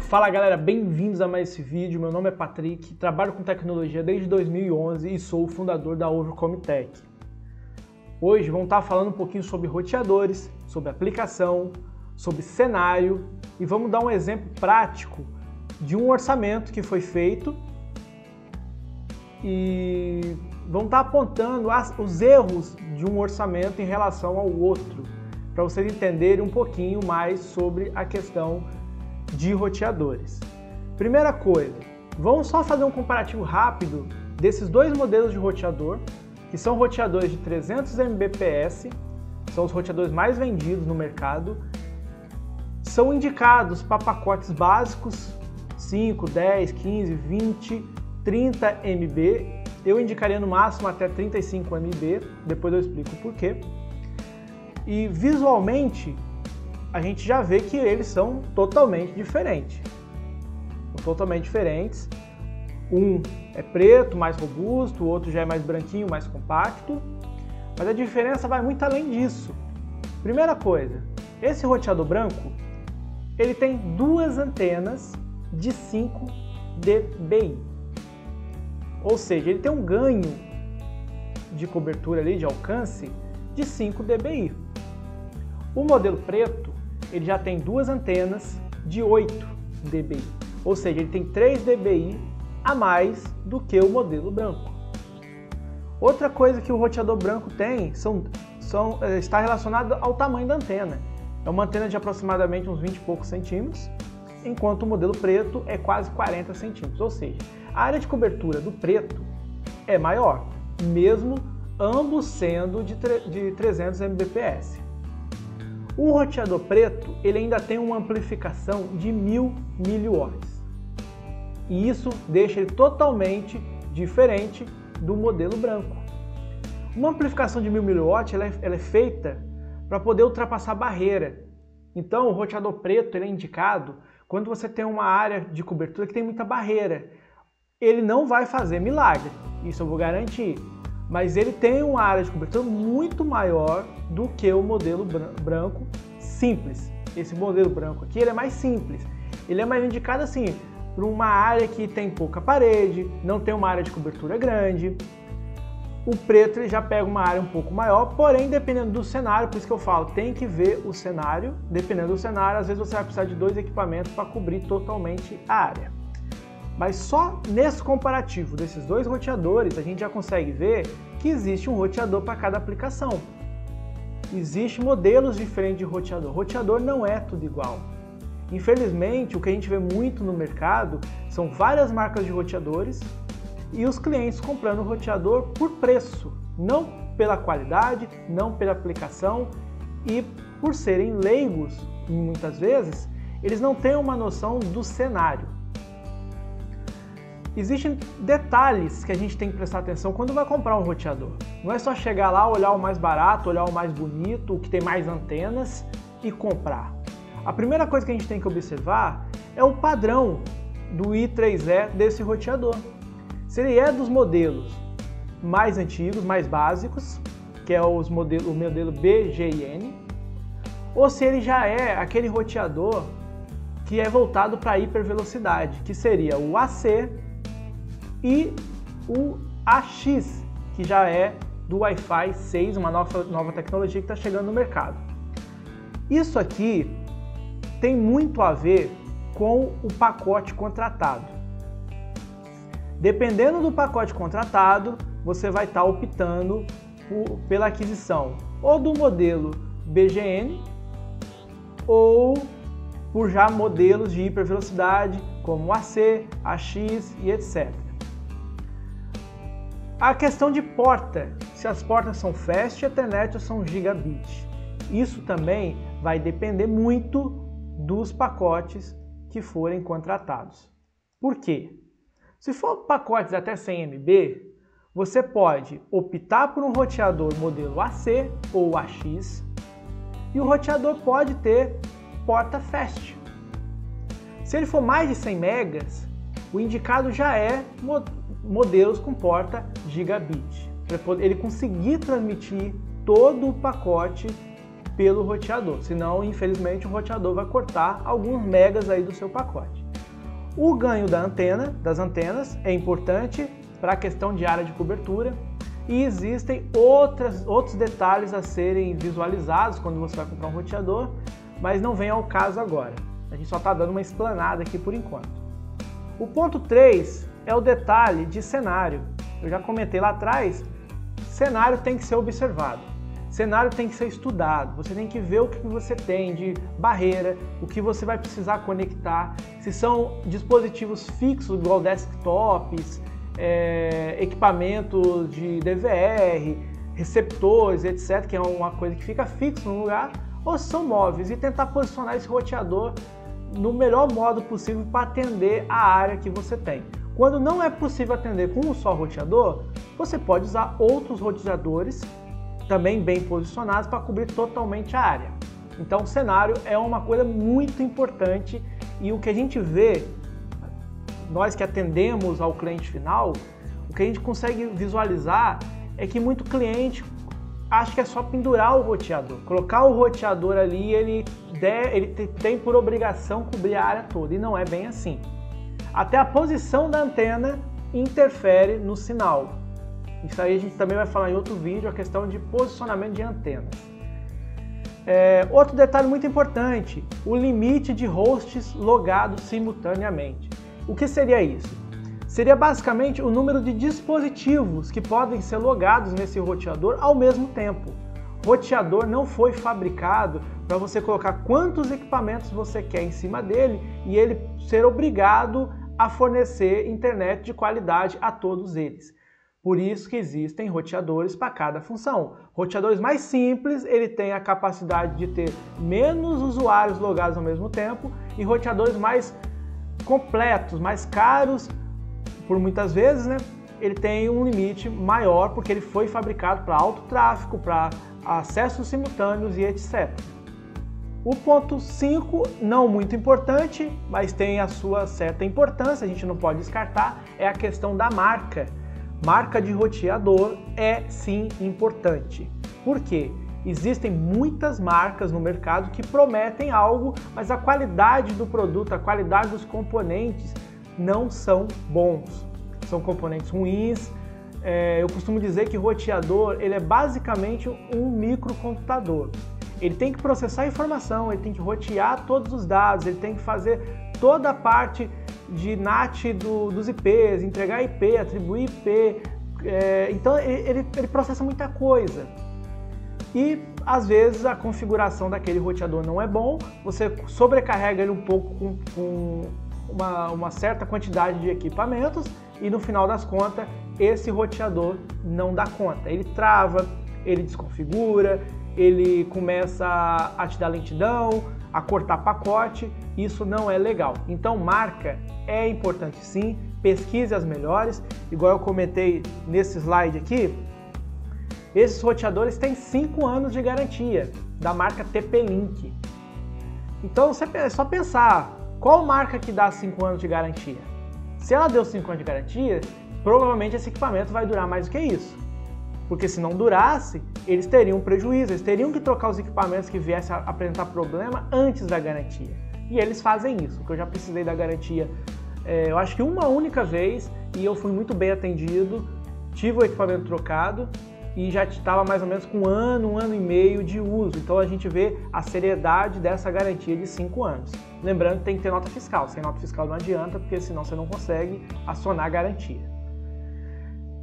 Fala galera, bem-vindos a mais esse vídeo. Meu nome é Patrick, trabalho com tecnologia desde 2011 e sou o fundador da Overcome Tech. Hoje vamos estar falando um pouquinho sobre roteadores, sobre aplicação, sobre cenário e vamos dar um exemplo prático de um orçamento que foi feito e vamos estar apontando os erros de um orçamento em relação ao outro, para vocês entenderem um pouquinho mais sobre a questão de roteadores. Primeira coisa, vamos só fazer um comparativo rápido desses dois modelos de roteador, que são roteadores de 300 Mbps, são os roteadores mais vendidos no mercado, são indicados para pacotes básicos 5, 10, 15, 20, 30 MB, eu indicaria no máximo até 35 MB, depois eu explico o porquê. E visualmente a gente já vê que eles são totalmente diferentes. Um é preto, mais robusto, o outro já é mais branquinho, mais compacto. Mas a diferença vai muito além disso. Primeira coisa, esse roteador branco, ele tem duas antenas de 5 dBi. Ou seja, ele tem um ganho de cobertura ali, de alcance, de 5 dBi. O modelo preto, ele já tem duas antenas de 8 dBi, ou seja, ele tem 3 dBi a mais do que o modelo branco. Outra coisa que o roteador branco tem está relacionado ao tamanho da antena. É uma antena de aproximadamente uns 20 e poucos centímetros, enquanto o modelo preto é quase 40 centímetros, ou seja, a área de cobertura do preto é maior, mesmo ambos sendo de 300 Mbps. O roteador preto, ele ainda tem uma amplificação de 1000 mW. E isso deixa ele totalmente diferente do modelo branco. Uma amplificação de 1000 mW ela é feita para poder ultrapassar a barreira. Então, o roteador preto ele é indicado quando você tem uma área de cobertura que tem muita barreira. Ele não vai fazer milagre, isso eu vou garantir. Mas ele tem uma área de cobertura muito maior do que o modelo branco simples. Esse modelo branco aqui ele é mais simples. Ele é mais indicado assim para uma área que tem pouca parede, não tem uma área de cobertura grande. O preto ele já pega uma área um pouco maior, porém dependendo do cenário, por isso que eu falo, tem que ver o cenário. Dependendo do cenário, às vezes você vai precisar de dois equipamentos para cobrir totalmente a área. Mas só nesse comparativo desses dois roteadores, a gente já consegue ver que existe um roteador para cada aplicação. Existem modelos diferentes de roteador. Roteador não é tudo igual. Infelizmente, o que a gente vê muito no mercado são várias marcas de roteadores e os clientes comprando o roteador por preço, não pela qualidade, não pela aplicação e por serem leigos, muitas vezes, eles não têm uma noção do cenário. Existem detalhes que a gente tem que prestar atenção quando vai comprar um roteador. Não é só chegar lá, olhar o mais barato, olhar o mais bonito, o que tem mais antenas e comprar. A primeira coisa que a gente tem que observar é o padrão do I3E desse roteador. Se ele é dos modelos mais antigos, mais básicos, que é o modelo BGN, ou se ele já é aquele roteador que é voltado para hipervelocidade, que seria o AC e o AX, que já é do Wi-Fi 6, uma nova tecnologia que está chegando no mercado. Isso aqui tem muito a ver com o pacote contratado. Dependendo do pacote contratado, você vai estar optando pela aquisição ou do modelo BGN ou por já modelos de hipervelocidade como AC, AX e etc. A questão de porta, se as portas são Fast Ethernet ou são Gigabit. Isso também vai depender muito dos pacotes que forem contratados. Por quê? Se for pacotes até 100 MB, você pode optar por um roteador modelo AC ou AX e o roteador pode ter porta Fast. Se ele for mais de 100 megas, o indicado já é modelos com porta Gigabit, para ele conseguir transmitir todo o pacote pelo roteador, senão infelizmente o roteador vai cortar alguns megas aí do seu pacote. O ganho das antenas é importante para a questão de área de cobertura e existem outros detalhes a serem visualizados quando você vai comprar um roteador, mas não vem ao caso agora. A gente só está dando uma explanada aqui por enquanto. O ponto 3 é o detalhe de cenário. Eu já comentei lá atrás, cenário tem que ser observado. Cenário tem que ser estudado, você tem que ver o que você tem de barreira, o que você vai precisar conectar, se são dispositivos fixos, igual desktops, equipamentos de DVR, receptores, etc., que é uma coisa que fica fixo no lugar, ou se são móveis, e tentar posicionar esse roteador no melhor modo possível para atender a área que você tem. Quando não é possível atender com um só roteador, você pode usar outros roteadores também bem posicionados para cobrir totalmente a área. Então o cenário é uma coisa muito importante e o que a gente vê, nós que atendemos ao cliente final, o que a gente consegue visualizar é que muito cliente acha que é só pendurar o roteador, colocar o roteador ali, ele tem por obrigação cobrir a área toda, e não é bem assim. Até a posição da antena interfere no sinal. Isso aí a gente também vai falar em outro vídeo, a questão de posicionamento de antenas. Outro detalhe muito importante, o limite de hosts logados simultaneamente. O que seria isso? Seria basicamente o número de dispositivos que podem ser logados nesse roteador ao mesmo tempo. O roteador não foi fabricado para você colocar quantos equipamentos você quer em cima dele e ele ser obrigado a fornecer internet de qualidade a todos eles. Por isso que existem roteadores para cada função. Roteadores mais simples, ele tem a capacidade de ter menos usuários logados ao mesmo tempo, e roteadores mais completos, mais caros, por muitas vezes, né? Ele tem um limite maior porque ele foi fabricado para alto tráfego, para acessos simultâneos e etc. O ponto 5, não muito importante, mas tem a sua certa importância, a gente não pode descartar, é a questão da marca. Marca de roteador é sim importante. Por quê? Existem muitas marcas no mercado que prometem algo, mas a qualidade do produto, a qualidade dos componentes não são bons. São componentes ruins. Eu costumo dizer que roteador ele é basicamente um microcomputador. Ele tem que processar a informação, ele tem que rotear todos os dados, ele tem que fazer toda a parte de NAT dos IPs, entregar IP, atribuir IP, então ele processa muita coisa. E às vezes a configuração daquele roteador não é bom, você sobrecarrega ele um pouco com uma certa quantidade de equipamentos e no final das contas esse roteador não dá conta. Ele trava, ele desconfigura, ele começa a te dar lentidão, a cortar pacote, isso não é legal. Então marca é importante sim, pesquise as melhores, igual eu comentei nesse slide aqui, esses roteadores têm 5 anos de garantia, da marca TP-Link. Então é só pensar, qual marca que dá 5 anos de garantia? Se ela deu 5 anos de garantia, provavelmente esse equipamento vai durar mais do que isso. Porque se não durasse, eles teriam prejuízo, eles teriam que trocar os equipamentos que viessem a apresentar problema antes da garantia. E eles fazem isso, porque eu já precisei da garantia, eu acho que uma única vez, e eu fui muito bem atendido, tive o equipamento trocado e já estava mais ou menos com um ano e meio de uso. Então a gente vê a seriedade dessa garantia de 5 anos. Lembrando que tem que ter nota fiscal, sem nota fiscal não adianta, porque senão você não consegue acionar a garantia.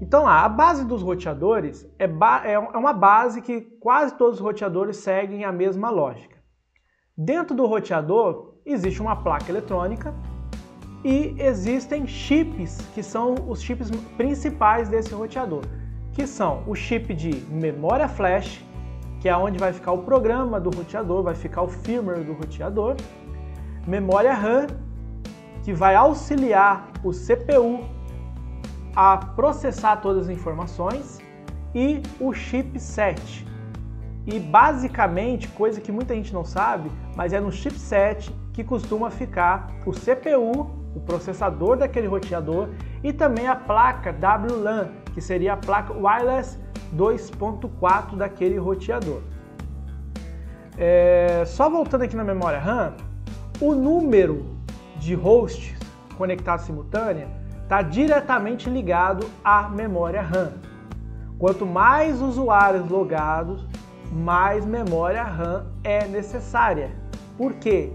Então lá, a base dos roteadores é uma base que quase todos os roteadores seguem a mesma lógica. Dentro do roteador existe uma placa eletrônica e existem chips, que são os chips principais desse roteador, que são o chip de memória flash, que é onde vai ficar o programa do roteador, vai ficar o firmware do roteador, memória RAM, que vai auxiliar o CPU a processar todas as informações, e o chipset. E basicamente, coisa que muita gente não sabe, mas é no chipset que costuma ficar o CPU, o processador daquele roteador, e também a placa WLAN, que seria a placa Wireless 2.4 daquele roteador. Só voltando aqui na memória RAM, o número de hosts conectada simultânea está diretamente ligado à memória RAM. Quanto mais usuários logados, mais memória RAM é necessária. Por quê?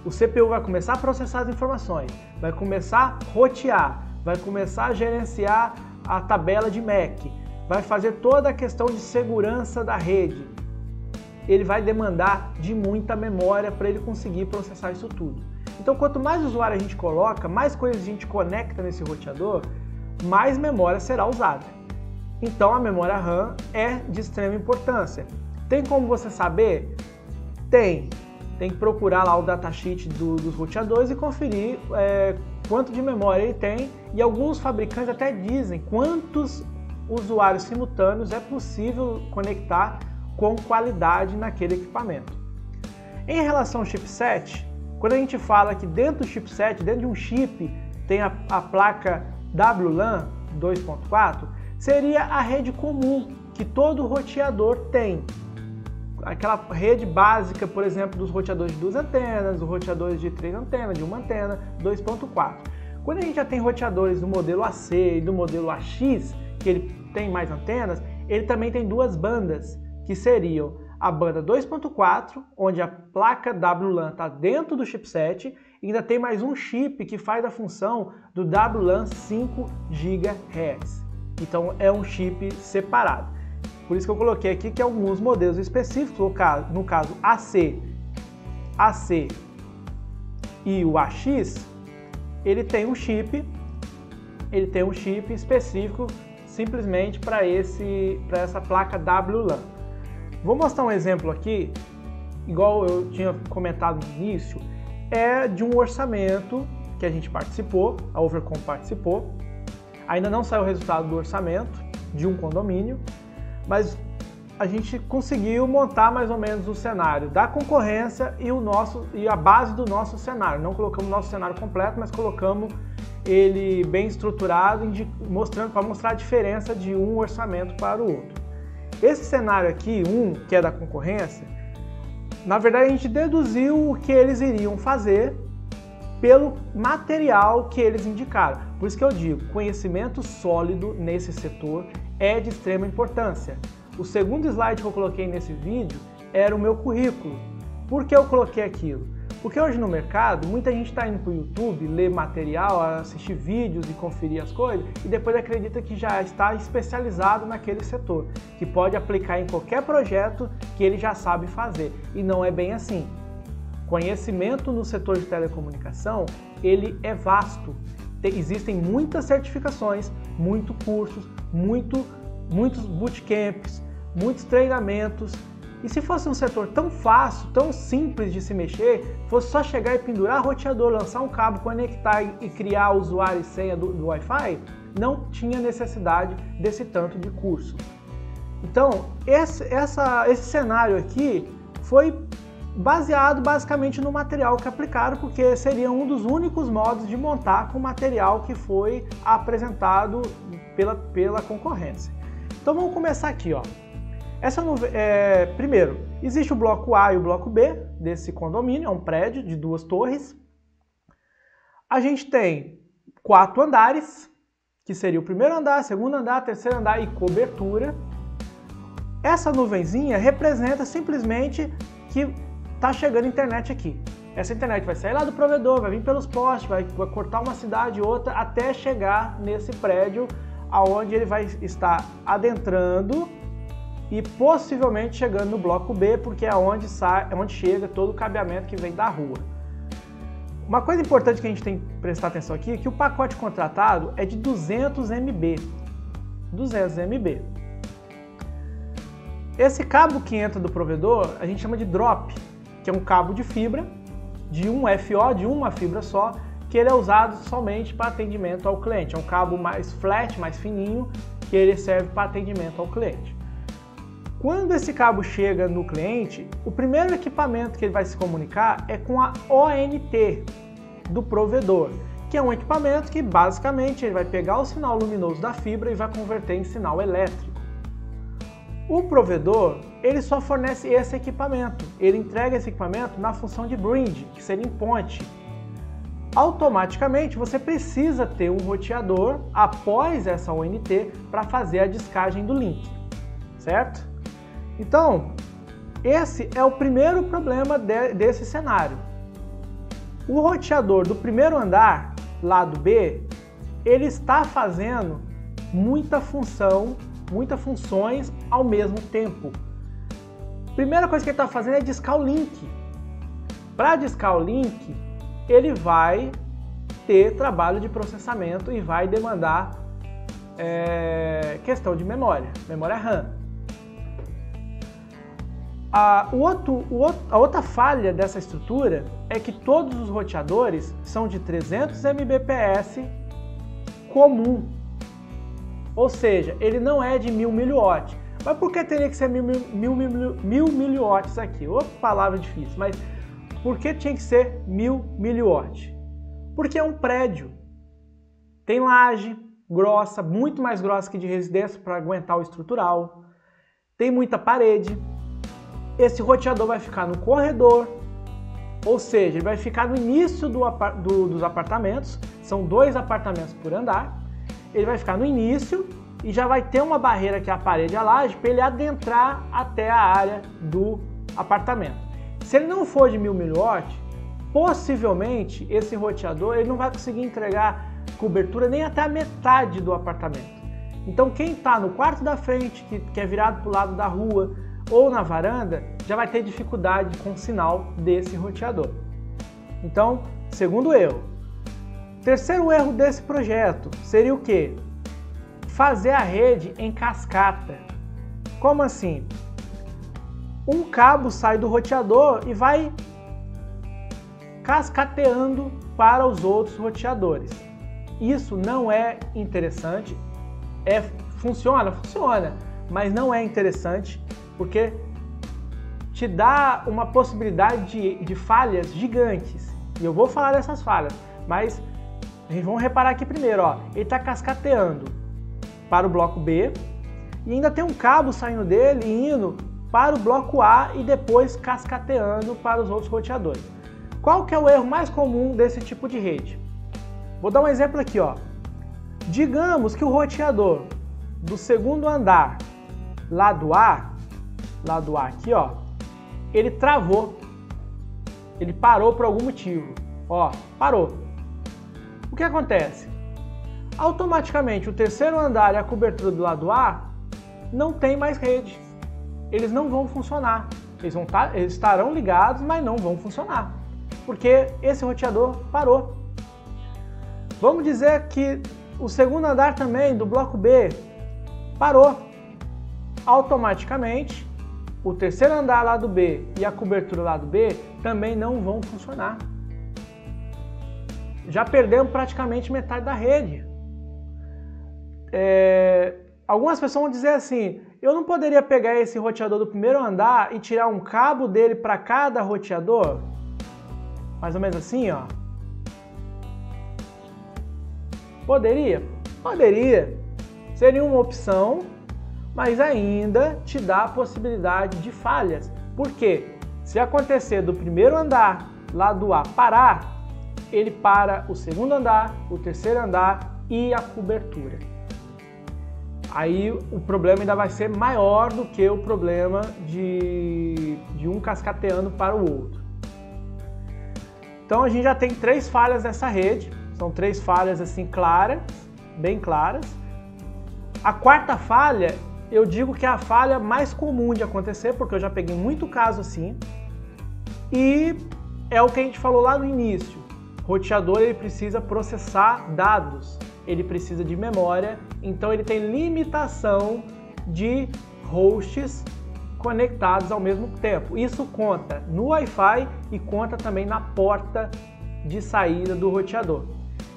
O CPU vai começar a processar as informações, vai começar a rotear, vai começar a gerenciar a tabela de MAC, vai fazer toda a questão de segurança da rede. Ele vai demandar de muita memória para ele conseguir processar isso tudo. Então, quanto mais usuário a gente coloca, mais coisas a gente conecta nesse roteador, mais memória será usada. Então, a memória RAM é de extrema importância. Tem como você saber? Tem. Tem que procurar lá o datasheet dos roteadores e conferir quanto de memória ele tem. E alguns fabricantes até dizem quantos usuários simultâneos é possível conectar com qualidade naquele equipamento. Em relação ao chipset, quando a gente fala que dentro do chipset, dentro de um chip, tem a placa WLAN 2.4, seria a rede comum que todo roteador tem. Aquela rede básica, por exemplo, dos roteadores de 2 antenas, dos roteadores de 3 antenas, de 1 antena, 2.4. Quando a gente já tem roteadores do modelo AC e do modelo AX, que ele tem mais antenas, ele também tem duas bandas, que seriam a banda 2.4, onde a placa WLAN está dentro do chipset, e ainda tem mais um chip que faz a função do WLAN 5 GHz. Então é um chip separado. Por isso que eu coloquei aqui que alguns modelos específicos, no caso AC e o AX, ele tem um chip específico simplesmente para essa placa WLAN. Vou mostrar um exemplo aqui, igual eu tinha comentado no início, é de um orçamento que a gente participou, a Overcom participou. Ainda não saiu o resultado do orçamento de um condomínio, mas a gente conseguiu montar mais ou menos o cenário da concorrência e a base do nosso cenário. Não colocamos o nosso cenário completo, mas colocamos ele bem estruturado, para mostrar a diferença de um orçamento para o outro. Esse cenário aqui, que é da concorrência, na verdade a gente deduziu o que eles iriam fazer pelo material que eles indicaram. Por isso que eu digo, conhecimento sólido nesse setor é de extrema importância. O segundo slide que eu coloquei nesse vídeo era o meu currículo. Por que eu coloquei aquilo? Porque hoje no mercado, muita gente está indo para o YouTube, ler material, assistir vídeos e conferir as coisas, e depois acredita que já está especializado naquele setor, que pode aplicar em qualquer projeto que ele já sabe fazer. E não é bem assim. Conhecimento no setor de telecomunicação, ele é vasto. Existem muitas certificações, muitos cursos, muitos bootcamps, muitos treinamentos. E se fosse um setor tão fácil, tão simples de se mexer, fosse só chegar e pendurar roteador, lançar um cabo, conectar e criar usuário e senha do Wi-Fi, não tinha necessidade desse tanto de curso. Então, esse cenário aqui foi baseado basicamente no material que aplicaram, porque seria um dos únicos modos de montar com o material que foi apresentado pela concorrência. Então vamos começar aqui, ó. Primeiro, existe o bloco A e o bloco B desse condomínio, é um prédio de 2 torres. A gente tem 4 andares, que seria o primeiro andar, segundo andar, terceiro andar e cobertura. Essa nuvenzinha representa simplesmente que está chegando internet aqui. Essa internet vai sair lá do provedor, vai vir pelos postes, vai cortar uma cidade e outra até chegar nesse prédio, aonde ele vai estar adentrando e possivelmente chegando no bloco B, porque é onde chega todo o cabeamento que vem da rua. Uma coisa importante que a gente tem que prestar atenção aqui é que o pacote contratado é de 200 MB. 200 MB. Esse cabo que entra do provedor, a gente chama de drop, que é um cabo de fibra, de um FO, de uma fibra só, que ele é usado somente para atendimento ao cliente. É um cabo mais flat, mais fininho, que ele serve para atendimento ao cliente. Quando esse cabo chega no cliente, o primeiro equipamento que ele vai se comunicar é com a ONT do provedor, que é um equipamento que basicamente ele vai pegar o sinal luminoso da fibra e vai converter em sinal elétrico. O provedor, ele só fornece esse equipamento, ele entrega esse equipamento na função de bridge, que seria em ponte. automaticamente você precisa ter um roteador após essa ONT para fazer a descagem do link, certo? Então, esse é o primeiro problema desse cenário. O roteador do primeiro andar, lado B, ele está fazendo muitas funções ao mesmo tempo. Primeira coisa que ele está fazendo é discar o link. Para discar o link, ele vai ter trabalho de processamento e vai demandar questão de memória RAM. A outra falha dessa estrutura é que todos os roteadores são de 300 Mbps comum, ou seja, ele não é de 1000 mW. Mas por que teria que ser 1000 mW aqui? Outra palavra difícil, mas por que tinha que ser 1000 mW? Porque é um prédio, tem laje grossa, muito mais grossa que de residência para aguentar o estrutural, tem muita parede. Esse roteador vai ficar no corredor, ou seja, ele vai ficar no início dos apartamentos, são 2 apartamentos por andar, ele vai ficar no início e já vai ter uma barreira que é a parede e a laje para ele adentrar até a área do apartamento. Se ele não for de 1000 mW, possivelmente esse roteador ele não vai conseguir entregar cobertura nem até a metade do apartamento. Então quem está no quarto da frente, que é virado para o lado da rua, ou na varanda, já vai ter dificuldade com o sinal desse roteador. Então, segundo erro. Terceiro erro desse projeto seria o quê? Fazer a rede em cascata. Como assim? Um cabo sai do roteador e vai cascateando para os outros roteadores. Isso não é interessante. Funciona, mas não é interessante, porque te dá uma possibilidade de falhas gigantes. E eu vou falar dessas falhas, mas vamos reparar aqui primeiro, ó, ele está cascateando para o bloco B e ainda tem um cabo saindo dele e indo para o bloco A e depois cascateando para os outros roteadores. Qual que é o erro mais comum desse tipo de rede? Vou dar um exemplo aqui, ó. Digamos que o roteador do segundo andar, lado A aqui, ó, ele travou, ele parou por algum motivo, ó, parou. O que acontece? Automaticamente o terceiro andar e a cobertura do lado A não tem mais rede, eles não vão funcionar, eles estarão ligados, mas não vão funcionar, porque esse roteador parou. Vamos dizer que o segundo andar também do bloco B parou, automaticamente o terceiro andar lado B e a cobertura lado B também não vão funcionar. Já perdemos praticamente metade da rede. Algumas pessoas vão dizer assim, eu não poderia pegar esse roteador do primeiro andar e tirar um cabo dele para cada roteador? Mais ou menos assim, ó. Poderia? Poderia. Seria uma opção, mas ainda te dá a possibilidade de falhas. Por quê? Se acontecer do primeiro andar, lado A, parar, ele para o segundo andar, o terceiro andar e a cobertura. Aí o problema ainda vai ser maior do que o problema de um cascateando para o outro. Então a gente já tem 3 falhas nessa rede, são 3 falhas assim claras, bem claras. A quarta falha, eu digo que é a falha mais comum de acontecer, porque eu já peguei muito caso assim, e é o que a gente falou lá no início. O roteador ele precisa processar dados, ele precisa de memória, então ele tem limitação de hosts conectados ao mesmo tempo. Isso conta no Wi-Fi e conta também na porta de saída do roteador.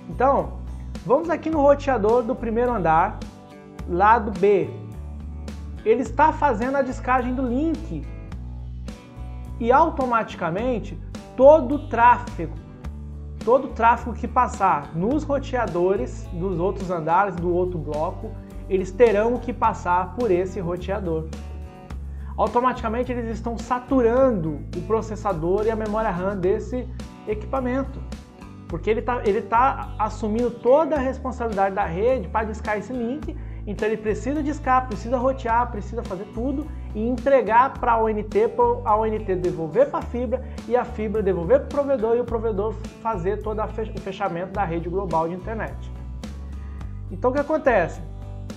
Então, vamos aqui no roteador do primeiro andar, lado B. Ele está fazendo a descagem do link e automaticamente todo o tráfego que passar nos roteadores dos outros andares, do outro bloco, eles terão que passar por esse roteador. Automaticamente eles estão saturando o processador e a memória RAM desse equipamento. porque ele tá assumindo toda a responsabilidade da rede para discar esse link, então ele precisa discar, precisa rotear, precisa fazer tudo e entregar para a ONT devolver para a fibra e a fibra devolver para o provedor e o provedor fazer todo o fechamento da rede global de internet. Então o que acontece?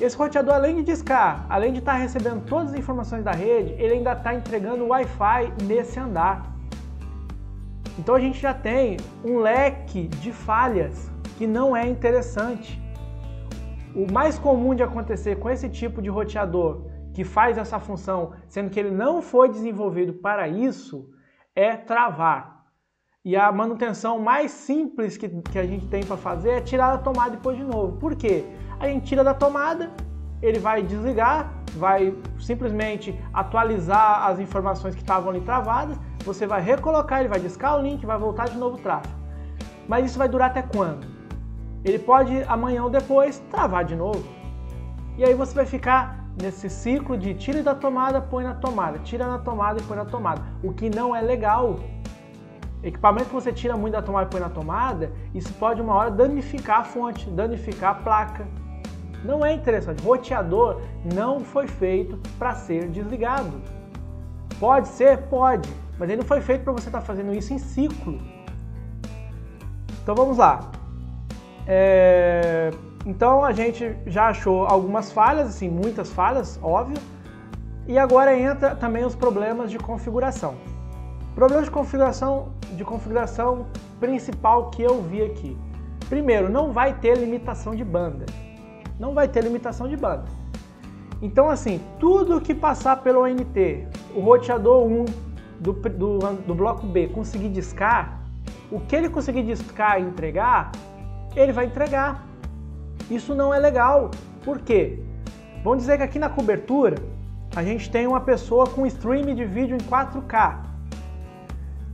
Esse roteador, além de discar, além de estar recebendo todas as informações da rede, ele ainda está entregando o Wi-Fi nesse andar. Então a gente já tem um leque de falhas que não é interessante. O mais comum de acontecer com esse tipo de roteador que faz essa função, sendo que ele não foi desenvolvido para isso, é travar. E a manutenção mais simples que a gente tem para fazer é tirar da tomada depois de novo. Por quê? A gente tira da tomada, ele vai desligar, vai simplesmente atualizar as informações que estavam ali travadas, você vai recolocar, ele vai discar o link, vai voltar de novo o tráfego. Mas isso vai durar até quando? Ele pode amanhã ou depois travar de novo. E aí você vai ficar nesse ciclo de tira da tomada, põe na tomada, tira na tomada e põe na tomada, o que não é legal. Equipamento que você tira muito da tomada e põe na tomada, isso pode uma hora danificar a fonte, danificar a placa. Não é interessante. Roteador não foi feito para ser desligado. Pode ser? Pode. Mas ele não foi feito para você estar fazendo isso em ciclo. Então vamos lá. Então a gente já achou algumas falhas, assim, muitas falhas, óbvio. E agora entra também os problemas de configuração. Problemas de configuração principal que eu vi aqui. Primeiro, não vai ter limitação de banda. Não vai ter limitação de banda. Então, assim, tudo que passar pelo ONT, o roteador 1 do bloco B conseguir discar, o que ele conseguir discar e entregar, ele vai entregar. Isso não é legal. Por quê? Vamos dizer que aqui na cobertura, a gente tem uma pessoa com stream de vídeo em 4K.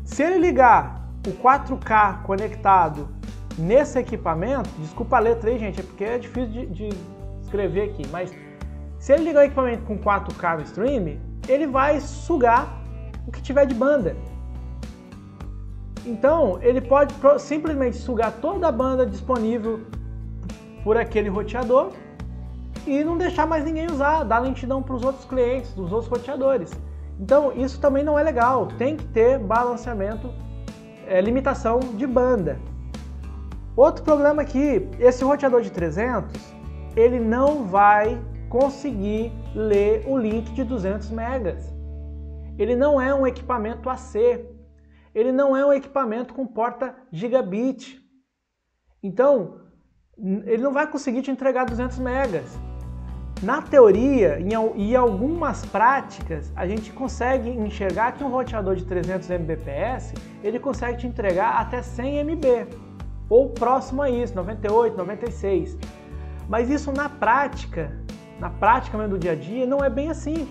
Se ele ligar o 4K conectado nesse equipamento, desculpa a letra aí, gente, é porque é difícil de escrever aqui, mas se ele ligar o equipamento com 4K no stream, ele vai sugar o que tiver de banda. Então, ele pode simplesmente sugar toda a banda disponível por aquele roteador e não deixar mais ninguém usar, dar lentidão para os outros clientes, dos outros roteadores. Então, isso também não é legal, tem que ter balanceamento, limitação de banda. Outro problema aqui, esse roteador de 300, ele não vai conseguir ler o link de 200 megas. Ele não é um equipamento AC, ele não é um equipamento com porta gigabit. Então, ele não vai conseguir te entregar 200 megas. Na teoria, em algumas práticas, a gente consegue enxergar que um roteador de 300 Mbps, ele consegue te entregar até 100 MB, ou próximo a isso, 98, 96. Mas isso na prática mesmo do dia a dia, não é bem assim.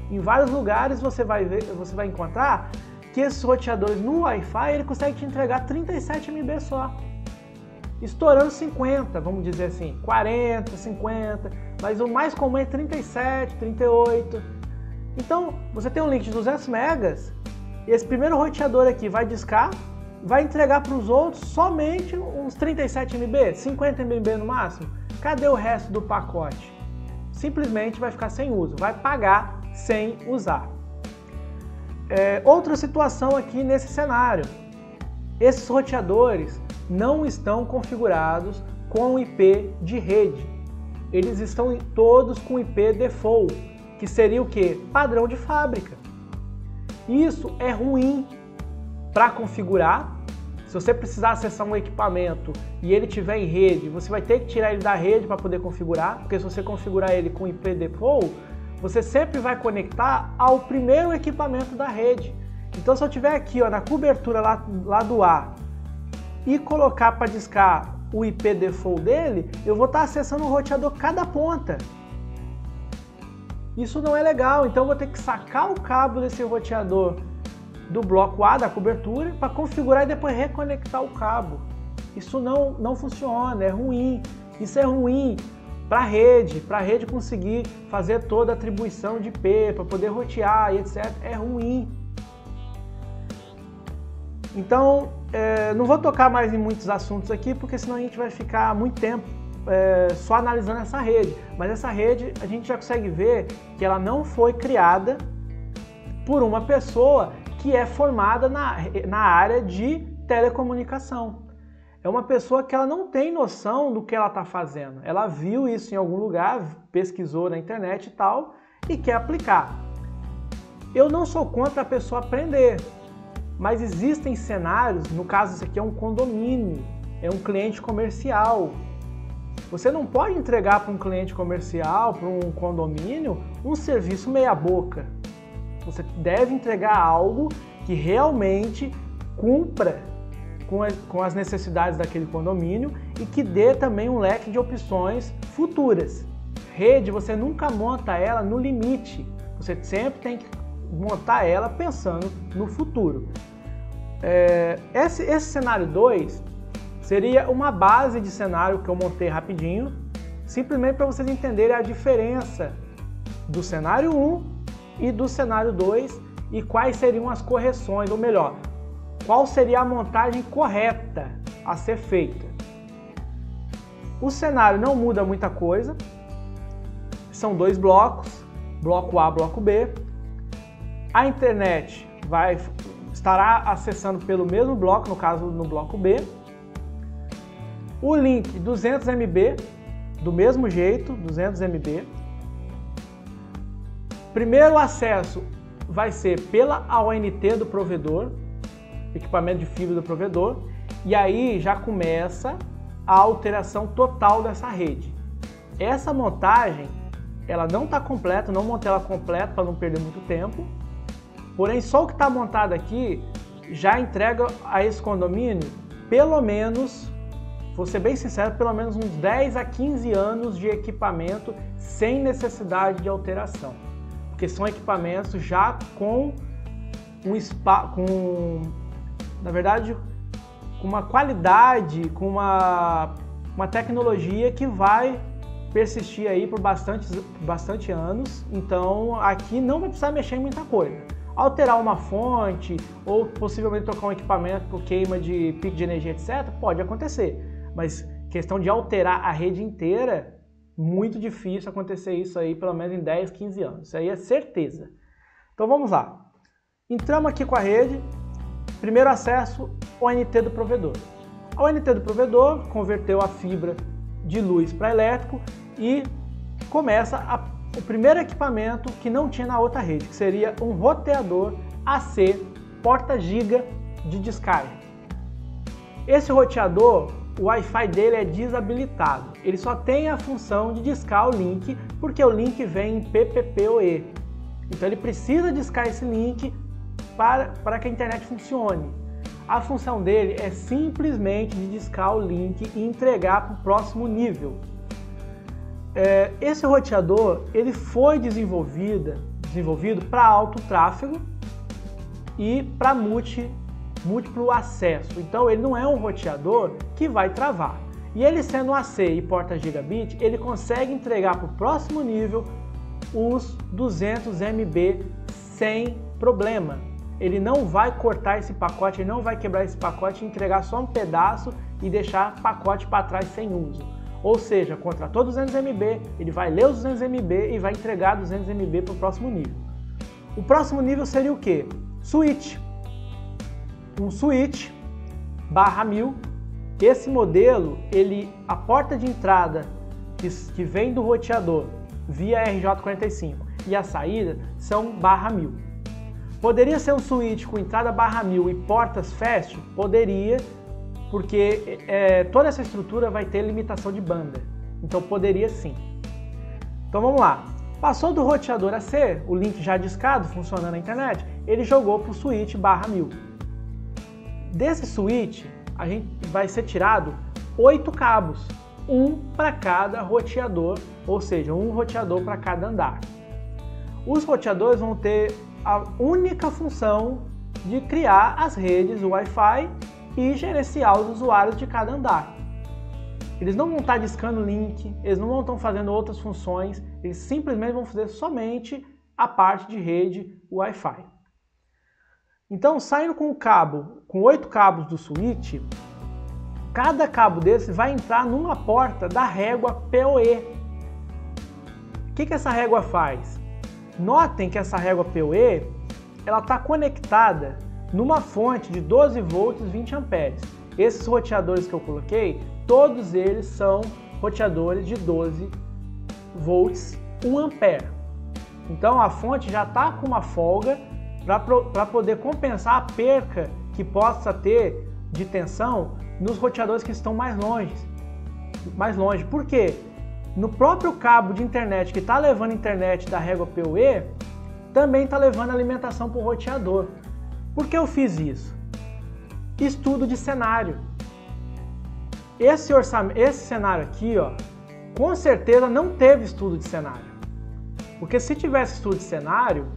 Em vários lugares você vai encontrar que esses roteadores no Wi-Fi, ele consegue te entregar 37 MB só. Estourando 50, vamos dizer assim, 40, 50, mas o mais comum é 37, 38. Então, você tem um link de 200 megas, e esse primeiro roteador aqui vai discar, vai entregar para os outros somente uns 37 MB, 50 MB no máximo. Cadê o resto do pacote? Simplesmente vai ficar sem uso, vai pagar sem usar. Outra situação aqui nesse cenário, esses roteadores não estão configurados com IP de rede. Eles estão todos com IP default, que seria o quê? Padrão de fábrica. Isso é ruim para configurar. Se você precisar acessar um equipamento e ele estiver em rede, você vai ter que tirar ele da rede para poder configurar, porque se você configurar ele com IP default, você sempre vai conectar ao primeiro equipamento da rede. Então, se eu tiver aqui, ó, na cobertura lá do A e colocar para discar o IP default dele, eu vou estar acessando o roteador cada ponta. Isso não é legal, então eu vou ter que sacar o cabo desse roteador do bloco A da cobertura para configurar e depois reconectar o cabo. Isso não funciona, é ruim. Isso é ruim para a rede conseguir fazer toda a atribuição de IP, para poder rotear e etc. É ruim. Então, não vou tocar mais em muitos assuntos aqui, porque senão a gente vai ficar muito tempo só analisando essa rede. Mas essa rede, a gente já consegue ver que ela não foi criada por uma pessoa que é formada na área de telecomunicação. É uma pessoa que ela não tem noção do que ela está fazendo. Ela viu isso em algum lugar, pesquisou na internet e tal, e quer aplicar. Eu não sou contra a pessoa aprender, mas existem cenários, no caso esse aqui é um condomínio, é um cliente comercial. Você não pode entregar para um cliente comercial, para um condomínio, um serviço meia boca. Você deve entregar algo que realmente cumpra com as necessidades daquele condomínio e que dê também um leque de opções futuras. Rede, você nunca monta ela no limite, você sempre tem que montar ela pensando no futuro. Esse cenário 2 seria uma base de cenário que eu montei rapidinho, simplesmente para vocês entenderem a diferença do cenário 1 e do cenário 2 e quais seriam as correções, ou melhor, qual seria a montagem correta a ser feita. O cenário não muda muita coisa, são 2 blocos, bloco A, bloco B. A internet estará acessando pelo mesmo bloco, no caso no bloco B. O link 200 MB, do mesmo jeito, 200 MB. Primeiro acesso vai ser pela ONT do provedor, equipamento de fibra do provedor, e aí já começa a alteração total dessa rede. Essa montagem, ela não está completa, não montei ela completa para não perder muito tempo, porém só o que está montado aqui já entrega a esse condomínio pelo menos, vou ser bem sincero, pelo menos uns 10 a 15 anos de equipamento sem necessidade de alteração. Porque são equipamentos já com na verdade, com uma qualidade, com uma tecnologia que vai persistir aí por bastante anos. Então aqui não vai precisar mexer em muita coisa. Alterar uma fonte ou possivelmente trocar um equipamento por queima de pico de energia, etc., pode acontecer. Mas questão de alterar a rede inteira, muito difícil acontecer isso aí, pelo menos em 10, 15 anos. Isso aí é certeza. Então vamos lá. Entramos aqui com a rede. Primeiro acesso, ONT do provedor. A ONT do provedor converteu a fibra de luz para elétrico e começa o primeiro equipamento que não tinha na outra rede, que seria um roteador AC porta-giga de descarga. Esse roteador, o Wi-Fi dele é desabilitado. Ele só tem a função de discar o link, porque o link vem em PPPoE. Então ele precisa discar esse link para que a internet funcione. A função dele é simplesmente de discar o link e entregar para o próximo nível. Esse roteador ele foi desenvolvido para alto tráfego e para múltiplo acesso. Então ele não é um roteador que vai travar. E ele sendo AC e porta gigabit, ele consegue entregar para o próximo nível os 200 MB sem problema. Ele não vai cortar esse pacote, ele não vai quebrar esse pacote e entregar só um pedaço e deixar o pacote para trás sem uso. Ou seja, contratou 200 MB, ele vai ler os 200 MB e vai entregar 200 MB para o próximo nível. O próximo nível seria o quê? Switch. Um switch /1000. Esse modelo, a porta de entrada que vem do roteador via RJ45 e a saída são /1000. Poderia ser um switch com entrada /1000 e portas fast? Poderia, porque toda essa estrutura vai ter limitação de banda. Então poderia sim. Então vamos lá. Passou do roteador AC, o link já discado, funcionando na internet, ele jogou para o switch /1000. Desse switch, vai ser tirado 8 cabos, um para cada roteador, ou seja, um roteador para cada andar. Os roteadores vão ter a única função de criar as redes Wi-Fi e gerenciar os usuários de cada andar. Eles não vão estar discando link, eles não vão estar fazendo outras funções, eles simplesmente vão fazer somente a parte de rede Wi-Fi. Então, saindo com o cabo, com 8 cabos do switch, cada cabo desse vai entrar numa porta da régua PoE. O que essa régua faz? Notem que essa régua PoE, ela está conectada numa fonte de 12 volts 20 amperes. Esses roteadores que eu coloquei, todos eles são roteadores de 12 volts 1 ampere. Então a fonte já está com uma folga para poder compensar a perca que possa ter de tensão nos roteadores que estão mais longe. Por quê? No próprio cabo de internet que está levando a internet da régua PoE, também está levando alimentação para o roteador. Por que eu fiz isso? Estudo de cenário. Esse cenário aqui, ó, com certeza não teve estudo de cenário. Porque se tivesse estudo de cenário,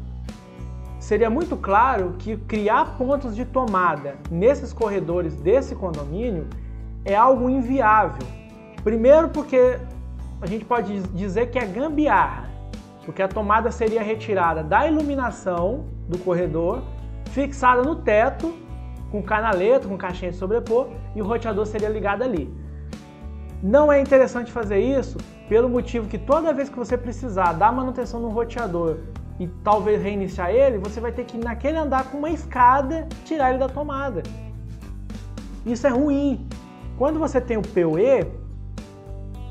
seria muito claro que criar pontos de tomada nesses corredores desse condomínio é algo inviável. Primeiro porque a gente pode dizer que é gambiarra, porque a tomada seria retirada da iluminação do corredor, fixada no teto, com canaleto, com caixinha de sobrepor, e o roteador seria ligado ali. Não é interessante fazer isso pelo motivo que toda vez que você precisar dar manutenção no roteador e talvez reiniciar ele, você vai ter que ir naquele andar com uma escada tirar ele da tomada. Isso é ruim. Quando você tem o PoE,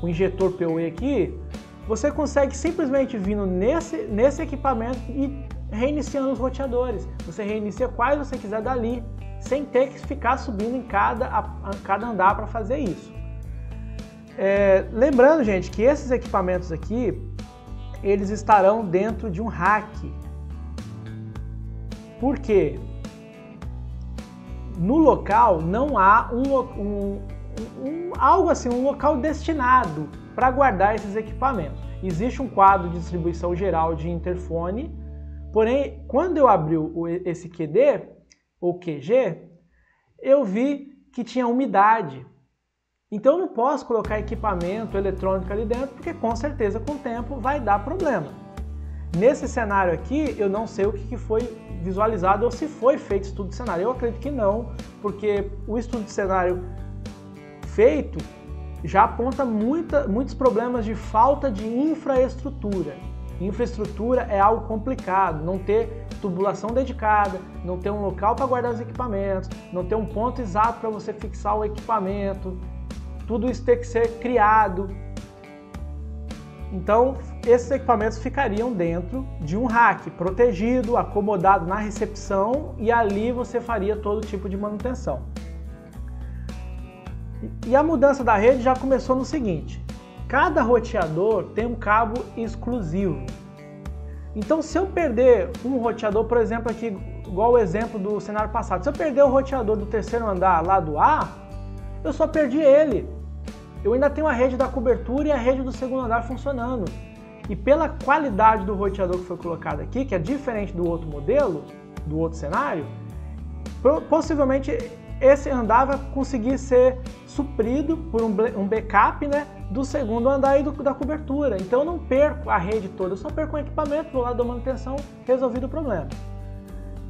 o injetor PoE aqui, você consegue simplesmente vindo nesse equipamento e reiniciando os roteadores. Você reinicia quais você quiser dali, sem ter que ficar subindo em cada andar para fazer isso. Lembrando, gente, que esses equipamentos aqui, eles estarão dentro de um rack. Por quê? No local não há algo assim, um local destinado para guardar esses equipamentos. Existe um quadro de distribuição geral de interfone, porém, quando eu abri esse QD, ou QG, eu vi que tinha umidade. Então eu não posso colocar equipamento eletrônico ali dentro, porque com certeza com o tempo vai dar problema. Nesse cenário aqui, eu não sei o que foi visualizado ou se foi feito estudo de cenário. Eu acredito que não, porque o estudo de cenário feito já aponta muitos problemas de falta de infraestrutura. Infraestrutura é algo complicado, não ter tubulação dedicada, não ter um local para guardar os equipamentos, não ter um ponto exato para você fixar o equipamento. Tudo isso tem que ser criado. Então, esses equipamentos ficariam dentro de um rack, protegido, acomodado na recepção, e ali você faria todo tipo de manutenção. E a mudança da rede já começou no seguinte: cada roteador tem um cabo exclusivo. Então, se eu perder um roteador, por exemplo, aqui, igual o exemplo do cenário passado, se eu perder o roteador do terceiro andar lá do A, eu só perdi ele. Eu ainda tenho a rede da cobertura e a rede do segundo andar funcionando. E pela qualidade do roteador que foi colocado aqui, que é diferente do outro modelo, do outro cenário, possivelmente esse andar vai conseguir ser suprido por um backup, né, do segundo andar e da cobertura. Então eu não perco a rede toda, eu só perco um equipamento, vou lá dar manutenção, resolvido o problema.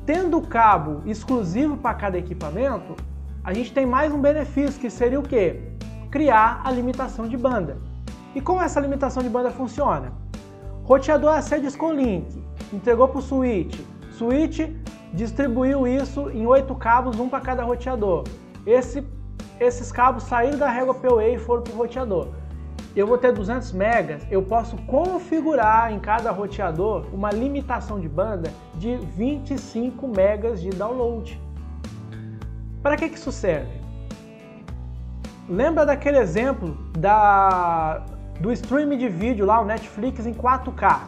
Tendo o cabo exclusivo para cada equipamento, a gente tem mais um benefício, que seria o quê? Criar a limitação de banda. E como essa limitação de banda funciona? Roteador AC Discolink, entregou para o switch. Switch distribuiu isso em 8 cabos, um para cada roteador. Esses cabos saíram da régua PoE e foram para o roteador. Eu vou ter 200 megas, eu posso configurar em cada roteador uma limitação de banda de 25 megas de download. Para que isso serve? Lembra daquele exemplo do streaming de vídeo lá, o Netflix em 4K?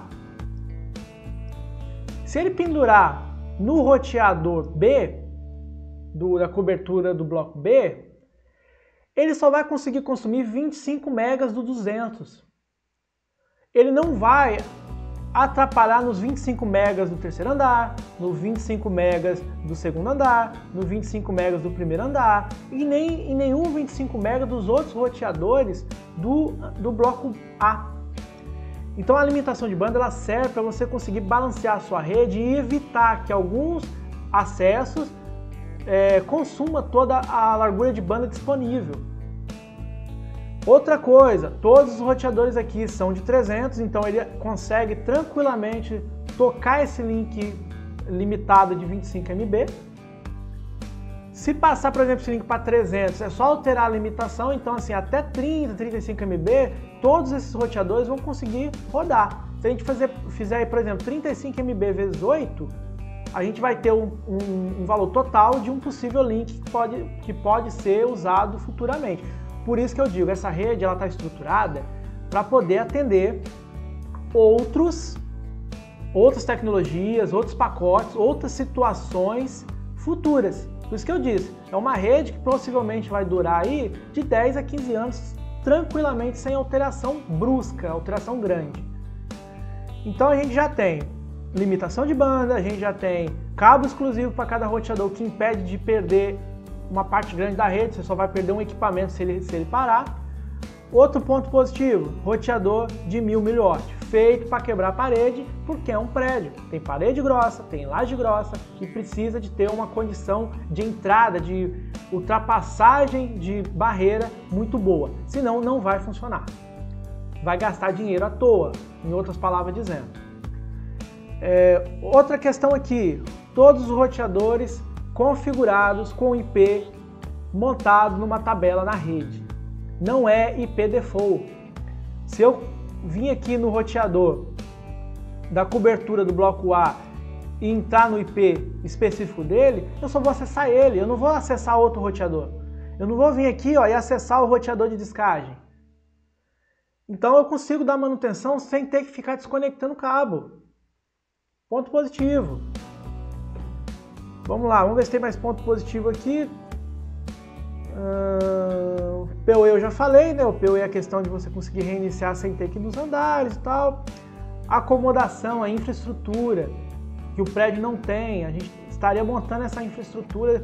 Se ele pendurar no roteador B, da cobertura do bloco B, ele só vai conseguir consumir 25 megas do 200. Ele não vai atrapalhar nos 25 megas do terceiro andar, nos 25 megas do segundo andar, nos 25 megas do primeiro andar e nem em nenhum 25 megas dos outros roteadores do bloco A. Então a limitação de banda ela serve para você conseguir balancear a sua rede e evitar que alguns acessos, consuma toda a largura de banda disponível. Outra coisa, todos os roteadores aqui são de 300, então ele consegue tranquilamente tocar esse link limitado de 25 MB. Se passar, por exemplo, esse link para 300, é só alterar a limitação, então assim, até 30, 35 MB, todos esses roteadores vão conseguir rodar. Se a gente fizer, por exemplo, 35 MB vezes 8, a gente vai ter um valor total de um possível link que pode ser usado futuramente. Por isso que eu digo, essa rede está estruturada para poder atender outras tecnologias, outros pacotes, outras situações futuras. Por isso que eu disse, é uma rede que possivelmente vai durar aí de 10 a 15 anos tranquilamente, sem alteração brusca, alteração grande. Então a gente já tem limitação de banda, a gente já tem cabo exclusivo para cada roteador que impede de perder uma parte grande da rede, você só vai perder um equipamento se ele parar. Outro ponto positivo, roteador de 1000 mW, feito para quebrar a parede, porque é um prédio, tem parede grossa, tem laje grossa e precisa de ter uma condição de entrada, de ultrapassagem de barreira muito boa, senão não vai funcionar. Vai gastar dinheiro à toa, em outras palavras dizendo. Outra questão aqui, todos os roteadores configurados com IP montado numa tabela na rede. Não é IP default. Se eu vim aqui no roteador da cobertura do bloco A e entrar no IP específico dele, eu só vou acessar ele, eu não vou acessar outro roteador. Eu não vou vir aqui e acessar o roteador de descagem. Então eu consigo dar manutenção sem ter que ficar desconectando o cabo. Ponto positivo. Vamos lá, vamos ver se tem mais ponto positivo aqui. O PoE eu já falei, né? O PoE é a questão de você conseguir reiniciar sem ter que ir nos andares e tal. Acomodação, a infraestrutura que o prédio não tem. A gente estaria montando essa infraestrutura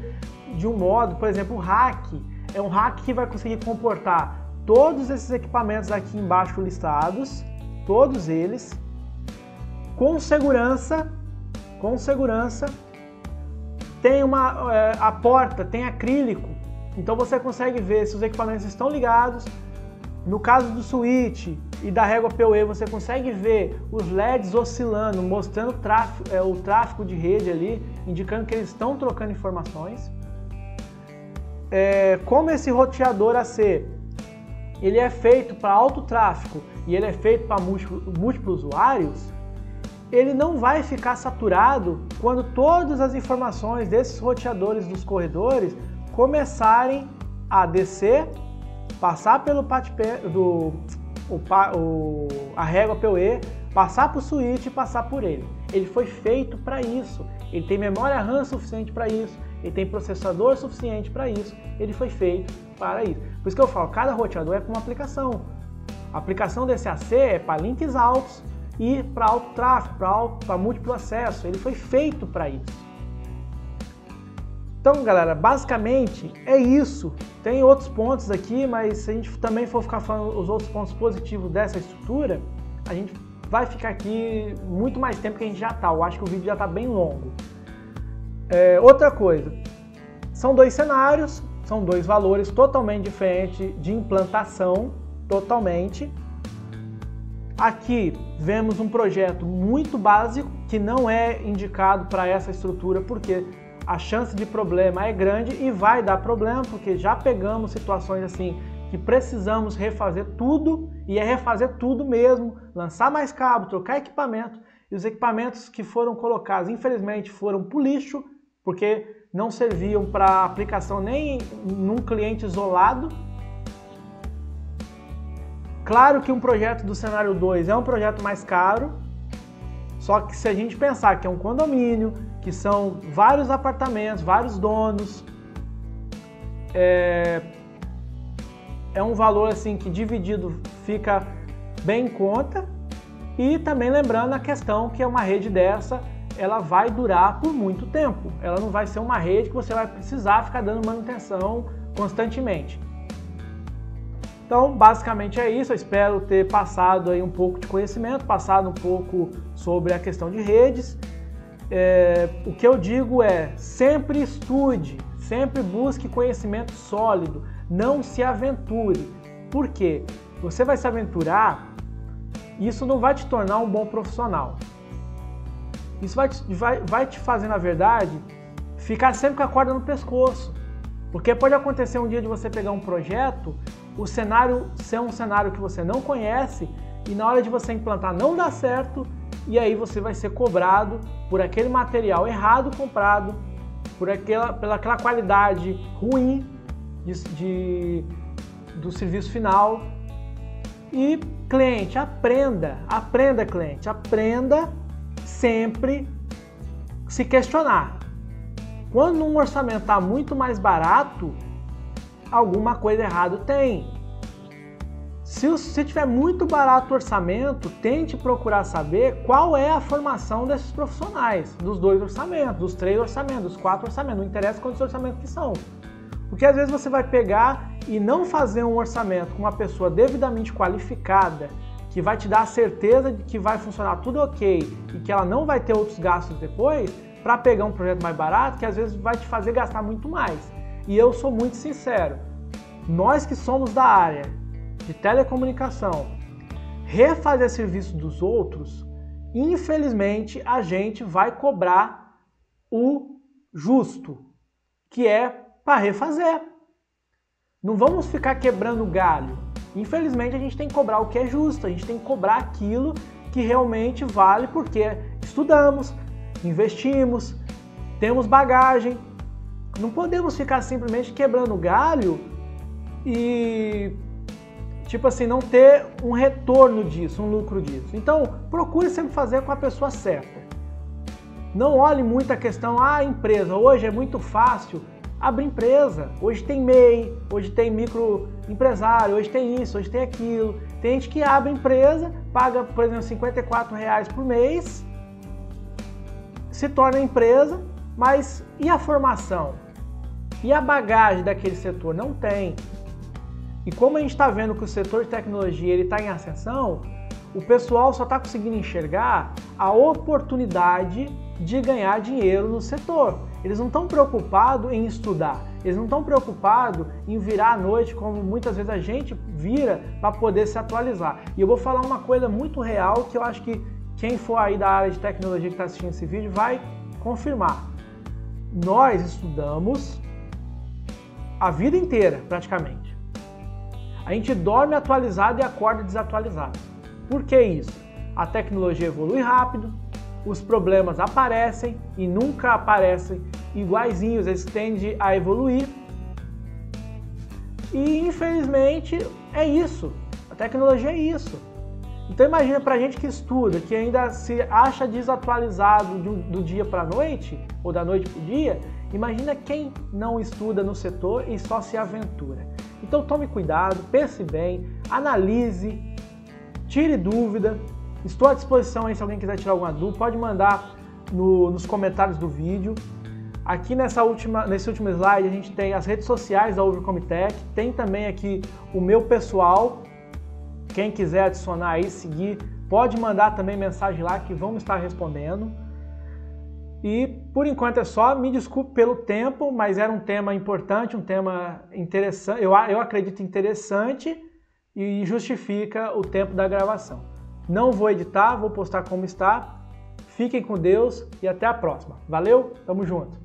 de um modo, por exemplo, o rack. É um rack que vai conseguir comportar todos esses equipamentos aqui embaixo listados, todos eles, com segurança. Tem a porta tem acrílico, então você consegue ver se os equipamentos estão ligados. No caso do switch e da régua PoE, você consegue ver os LEDs oscilando, mostrando o tráfego de rede ali, indicando que eles estão trocando informações. Como esse roteador AC, ele é feito para alto tráfego e ele é feito para múltiplos usuários, ele não vai ficar saturado quando todas as informações desses roteadores dos corredores começarem a descer, passar pelo a régua PoE, passar para o switch e passar por ele. Ele foi feito para isso, ele tem memória RAM suficiente para isso, ele tem processador suficiente para isso, ele foi feito para isso. Por isso que eu falo, cada roteador é para uma aplicação. A aplicação desse AC é para links altos e para alto tráfego, para múltiplo acesso, ele foi feito para isso. Então, galera, basicamente é isso. Tem outros pontos aqui, mas se a gente também for ficar falando os outros pontos positivos dessa estrutura, a gente vai ficar aqui muito mais tempo que a gente já está. Eu acho que o vídeo já está bem longo. Outra coisa, são dois cenários, são dois valores totalmente diferentes de implantação, totalmente. Aqui vemos um projeto muito básico que não é indicado para essa estrutura porque a chance de problema é grande e vai dar problema porque já pegamos situações assim que precisamos refazer tudo e é refazer tudo mesmo, lançar mais cabo, trocar equipamento e os equipamentos que foram colocados infelizmente foram para o lixo porque não serviam para aplicação nem num cliente isolado. Claro que um projeto do cenário 2 é um projeto mais caro, só que se a gente pensar que é um condomínio, que são vários apartamentos, vários donos, é um valor assim que dividido fica bem em conta. E também lembrando a questão que é uma rede dessa, ela vai durar por muito tempo. Ela não vai ser uma rede que você vai precisar ficar dando manutenção constantemente. Então, basicamente é isso. Eu espero ter passado aí um pouco de conhecimento, passado um pouco sobre a questão de redes. o que eu digo é, sempre estude, sempre busque conhecimento sólido, não se aventure. Por quê? Você vai se aventurar, isso não vai te tornar um bom profissional. Isso vai te fazer, na verdade, ficar sempre com a corda no pescoço. Porque pode acontecer um dia de você pegar um projeto, o cenário ser um cenário que você não conhece e na hora de você implantar não dá certo e aí você vai ser cobrado por aquele material errado comprado, pela aquela qualidade ruim do serviço final. E cliente, aprenda cliente, aprenda sempre se questionar. Quando um orçamento está muito mais barato, alguma coisa errada tem. Se tiver muito barato o orçamento, tente procurar saber qual é a formação desses profissionais, dos 2 orçamentos, dos 3 orçamentos, dos 4 orçamentos, não interessa quantos orçamentos que são. Porque às vezes você vai pegar e não fazer um orçamento com uma pessoa devidamente qualificada, que vai te dar a certeza de que vai funcionar tudo ok e que ela não vai ter outros gastos depois, para pegar um projeto mais barato, que às vezes vai te fazer gastar muito mais. E eu sou muito sincero, nós que somos da área de telecomunicação, refazer serviço dos outros, infelizmente a gente vai cobrar o justo, que é para refazer. Não vamos ficar quebrando galho. Infelizmente a gente tem que cobrar o que é justo, a gente tem que cobrar aquilo que realmente vale porque estudamos, investimos, temos bagagem. Não podemos ficar simplesmente quebrando galho e, tipo assim, não ter um retorno disso, um lucro disso. Então, procure sempre fazer com a pessoa certa. Não olhe muito a questão, empresa, hoje é muito fácil abrir empresa. Hoje tem MEI, hoje tem microempresário, hoje tem isso, hoje tem aquilo. Tem gente que abre empresa, paga, por exemplo, R$54 por mês, se torna empresa, mas e a formação? E a bagagem daquele setor? Não tem. E como a gente está vendo que o setor de tecnologia está em ascensão, o pessoal só está conseguindo enxergar a oportunidade de ganhar dinheiro no setor. Eles não estão preocupados em estudar, eles não estão preocupados em virar à noite, como muitas vezes a gente vira para poder se atualizar. E eu vou falar uma coisa muito real que eu acho que quem for aí da área de tecnologia que está assistindo esse vídeo vai confirmar. Nós estudamos a vida inteira, praticamente. A gente dorme atualizado e acorda desatualizado. Por que isso? A tecnologia evolui rápido, os problemas aparecem e nunca aparecem iguaizinhos, eles tendem a evoluir. E infelizmente é isso, a tecnologia é isso. Então imagina pra gente que estuda, que ainda se acha desatualizado do dia para a noite, ou da noite para o dia, imagina quem não estuda no setor e só se aventura. Então tome cuidado, pense bem, analise, tire dúvida. Estou à disposição aí se alguém quiser tirar alguma dúvida, pode mandar nos comentários do vídeo. Aqui nesse último slide a gente tem as redes sociais da Overcomitech, tem também aqui o meu pessoal. Quem quiser adicionar aí, seguir, pode mandar também mensagem lá que vamos estar respondendo. E por enquanto é só, me desculpe pelo tempo, mas era um tema importante, um tema interessante, eu acredito interessante e justifica o tempo da gravação. Não vou editar, vou postar como está. Fiquem com Deus e até a próxima. Valeu, tamo junto!